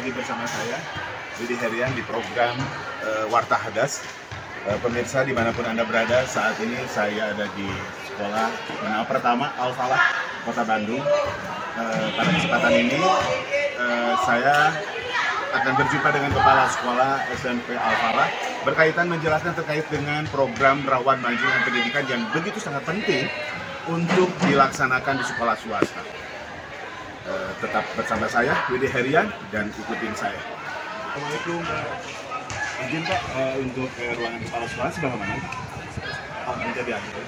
lagi bersama saya, Widi Herian, di program Warta Hadas. Pemirsa dimanapun Anda berada, saat ini saya ada di sekolah menengah pertama Al-Falah, Kota Bandung. Pada kesempatan ini saya akan berjumpa dengan Kepala Sekolah SMP Al-Falah berkaitan menjelaskan terkait dengan program Rawan Melanjutkan Pendidikan yang begitu sangat penting untuk dilaksanakan di sekolah swasta. Tetap bersama saya, Widi Herian, dan ikutin saya. Assalamualaikum. Izin Pak, untuk ruangan kepala sekolah sebelah mana? Menjadi akhir.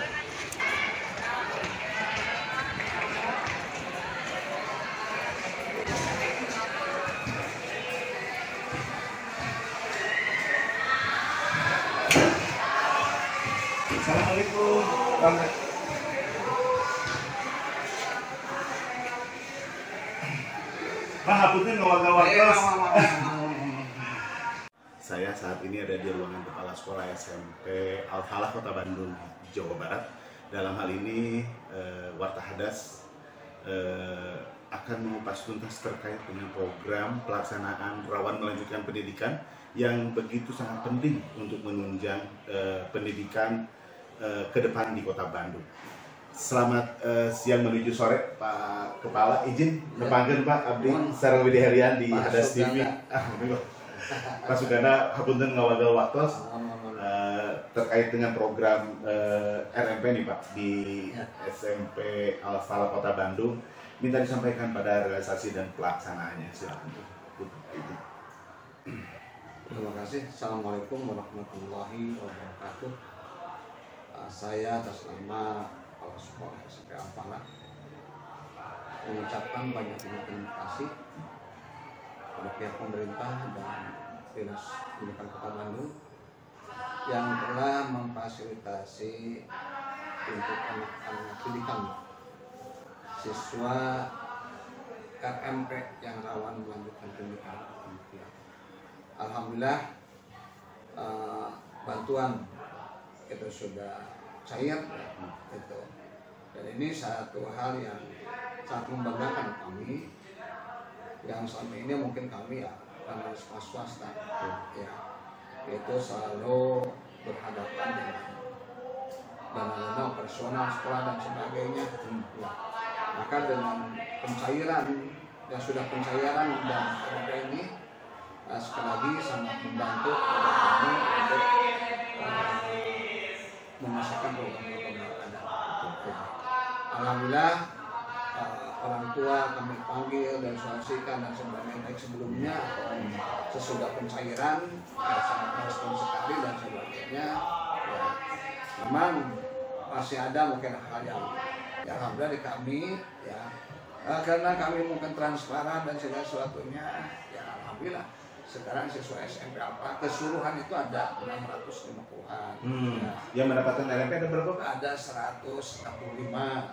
Assalamualaikum. Pak, hapunten ngawal-ngawal. Saya saat ini ada di ruangan Kepala Sekolah SMP Al-Falah Kota Bandung, Jawa Barat. Dalam hal ini Warta Hadas akan mengupas tuntas terkait dengan program pelaksanaan Rawan Melanjutkan Pendidikan yang begitu sangat penting untuk menunjang pendidikan ke depan di Kota Bandung. Selamat siang menuju sore, Pak Kepala. Izin memanggil Pak Abdi Sarang Widi Herian di Hadas TV. Pak Suganda, hapunten ngawal waktos terkait dengan program RMP nih Pak di SMP Al-Falah Kota Bandung. Minta disampaikan pada realisasi dan pelaksanaannya. Silakan. Terima kasih. Assalamualaikum warahmatullahi wabarakatuh. Saya atas nama Kepala Sekolah SMP Al-Falah mengucapkan banyak terima kasih pada pihak pemerintah dan Dinas Pendidikan Kota Bandung yang telah memfasilitasi untuk anak-anak pendidikan siswa RMP yang rawan melanjutkan pendidikan. Alhamdulillah bantuan itu sudah cair gitu. Dan ini satu hal yang sangat membanggakan kami yang selama ini mungkin kami ya karena sekolah swasta ya itu selalu berhadapan dengan dana operasional sekolah dan sebagainya ya. Maka dengan pencairan yang sudah pencairan dan ini sekali lagi sangat membantu kami untuk memasarkan program-program yang ada. Alhamdulillah orang tua kami panggil dan solusikan dan sebagainya baik sebelumnya atau sesudah pencairan sangat merespon sekali dan sebagainya ya, memang masih ada mungkin hal yang ya alhamdulillah di kami ya karena kami mungkin transparan dan segala sesuatunya ya alhamdulillah sekarang siswa SMP apa keseluruhan itu ada 650-an. Ya. Yang mendapatkan RMP ada berapa? Ada 165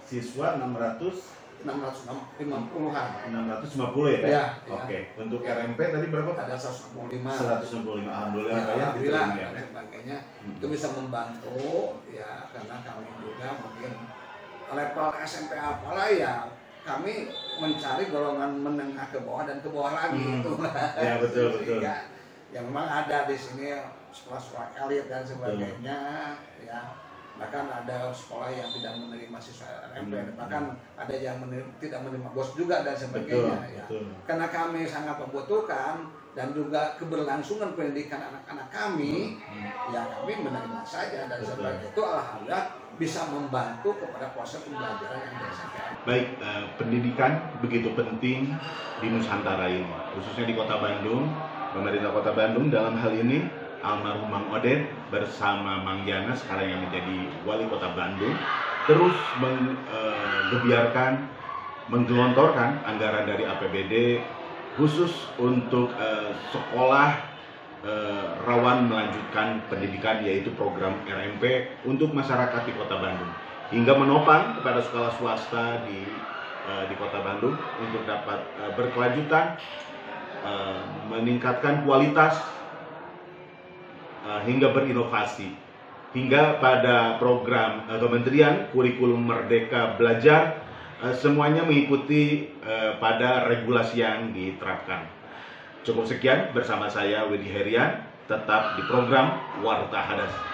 siswa 650-an. 650 ya Pak? Ya, Oke. Untuk RMP tadi berapa? Ada 165. 165. Alhamdulillah ya, dan sebagainya. Itu bisa membantu ya karena kami juga mungkin level SMP apalah ya kami mencari golongan menengah ke bawah dan ke bawah lagi itu. Ya betul. Ya memang ada di sini sekolah-sekolah elit dan sebagainya ya. Bahkan ada sekolah yang tidak menerima siswa RMP, bahkan ada yang tidak menerima bos juga dan sebagainya. Betul. Karena kami sangat membutuhkan dan juga keberlangsungan pendidikan anak-anak kami, ya kami menerima saja dan sebagainya. Itu alhamdulillah bisa membantu kepada proses pembelajaran yang dilaksanakan. Baik, pendidikan begitu penting di Nusantara ini, khususnya di Kota Bandung. Pemerintah Kota Bandung dalam hal ini almarhum Mang Odet bersama Mang Yana sekarang yang menjadi wali Kota Bandung terus menggebiarkan, menggelontorkan anggaran dari APBD khusus untuk sekolah rawan melanjutkan pendidikan, yaitu program RMP untuk masyarakat di Kota Bandung, hingga menopang kepada sekolah swasta di Kota Bandung untuk dapat berkelanjutan, meningkatkan kualitas hingga berinovasi, hingga pada program Kementerian Kurikulum Merdeka Belajar semuanya mengikuti pada regulasi yang diterapkan. Cukup sekian bersama saya Wedi Herian, tetap di program Warta Hadas.